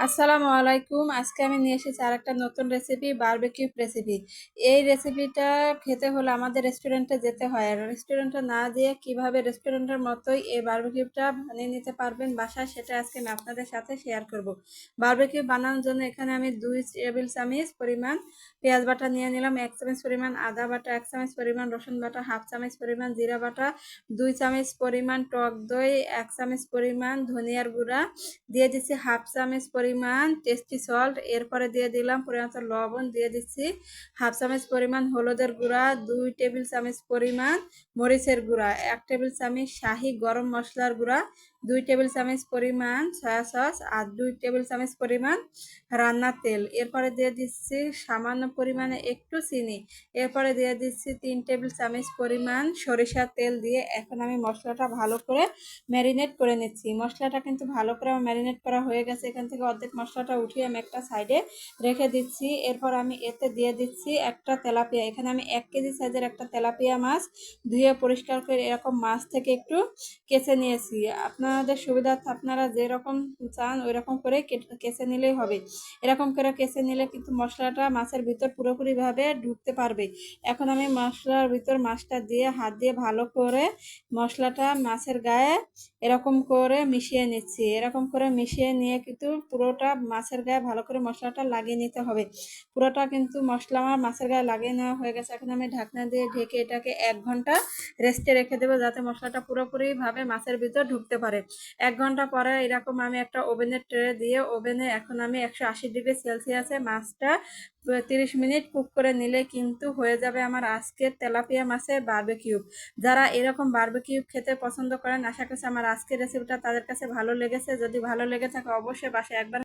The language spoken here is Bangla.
আসসালামু আলাইকুম। আজকে আমি নিয়ে এসেছি আরেকটা নতুন রেসিপি, বারবিকিউ রেসিপি। এই রেসিপিটা খেতে হলে আমাদের রেস্টুরেন্টে যেতে হয়, আর রেস্টুরেন্টে না যেয়ে কিভাবে রেস্টুরেন্টের মতোই এই বারবিকিউটা বানিয়ে নিতে পারবেন বাসায়, সেটা আজকে আমি আপনাদের সাথে শেয়ার করব। বারবিকিউ বানানোর জন্য এখানে আমি 2 টেবিল চামচ পরিমাণ পেঁয়াজ বাটা নিয়ে নিলাম, 1 চামচ পরিমাণ আদা বাটা, 1 চামচ পরিমাণ রসুন বাটা, হাফ চামচ পরিমাণ জিরা বাটা, 2 চামচ পরিমাণ টক দই, 1 চামচ পরিমাণ ধনিয়ার গুঁড়া, দিয়ে দিচ্ছি হাফ চামচ পরিমাণ টেস্টি সল্ট, এরপরে দিয়ে দিলাম পরিমাণ লবণ, দিয়ে দিচ্ছি হাফ চামচ পরিমাণ হলুদের গুঁড়া, 2 টেবিল চামচ পরিমাণ মরিচের গুঁড়া, 1 টেবিল চামচ শাহি গরম মশলার গুঁড়া, 2 টেবিল চামচ পরিমাণ সয়া সস, আর 2 টেবিল চামচ পরিমাণ রান্নার তেল। এরপরে দিয়ে দিচ্ছি সামান্য পরিমাণে একটু চিনি। এরপরে দিয়ে দিচ্ছি 3 টেবিল চামচ পরিমাণ সরিষার তেল। দিয়ে এখন আমি মশলাটা ভালো করে ম্যারিনেট করে নিচ্ছি। মশলাটা কিন্তু ভালো করে আমার ম্যারিনেট করা হয়ে গেছে। এখান থেকে অর্ধেক মশলাটা উঠিয়ে আমি একটা সাইডে রেখে দিচ্ছি। এরপর আমি এতে দিয়ে দিচ্ছি একটা তেলাপিয়া। এখানে আমি 1 কেজি সাইজের একটা তেলাপিয়া মাছ ধুয়ে পরিষ্কার করে এরকম মাছ থেকে একটু কেচে নিয়েছি। আপনাদের সুবিধার্থে আপনারা যেরকম চান ওই রকম করে কেচে নিলেই হবে। এরকম করে কেচে নিলে কিন্তু মশলাটা মাছের ভিতর পুরোপুরিভাবে ঢুকতে পারবে। এখন আমি মশলার ভিতর মাছটা দিয়ে হাত দিয়ে ভালো করে মশলাটা মাছের গায়ে এরকম করে মিশিয়ে নিচ্ছি। এরকম করে মিশিয়ে নিয়ে কিন্তু পুরোটা মাছের গায়ে ভালো করে মশলাটা লাগিয়ে নিতে হবে। পুরোটা কিন্তু মশলা আমার মাছের গায়ে লাগিয়ে নেওয়া হয়ে গেছে। এখন আমি ঢাকনা দিয়ে ঢেকে এটাকে 1 ঘন্টা রেস্টে রেখে দেবো, যাতে মশলাটা পুরোপুরিভাবে মাছের ভিতর ঢুকতে পারে। 1 ঘন্টা পরে এরকম আমি একটা ওভেনের ট্রে দিয়ে ওভেনে এখন আমি 180 ডিগ্রি সেলসিয়াসে মাছটা 30 মিনিট কুক করে নিলে কিন্তু হয়ে যাবে আমার আজকের তেলাপিয়া মাছের বারবিকিউ। যারা এরকম বারবিকিউ খেতে পছন্দ করেন, আশা করছি আমার আজকের রেসিপিটা তাদের কাছে ভালো লেগেছে। যদি ভালো লেগে থাকে অবশ্যই বাসায় একবার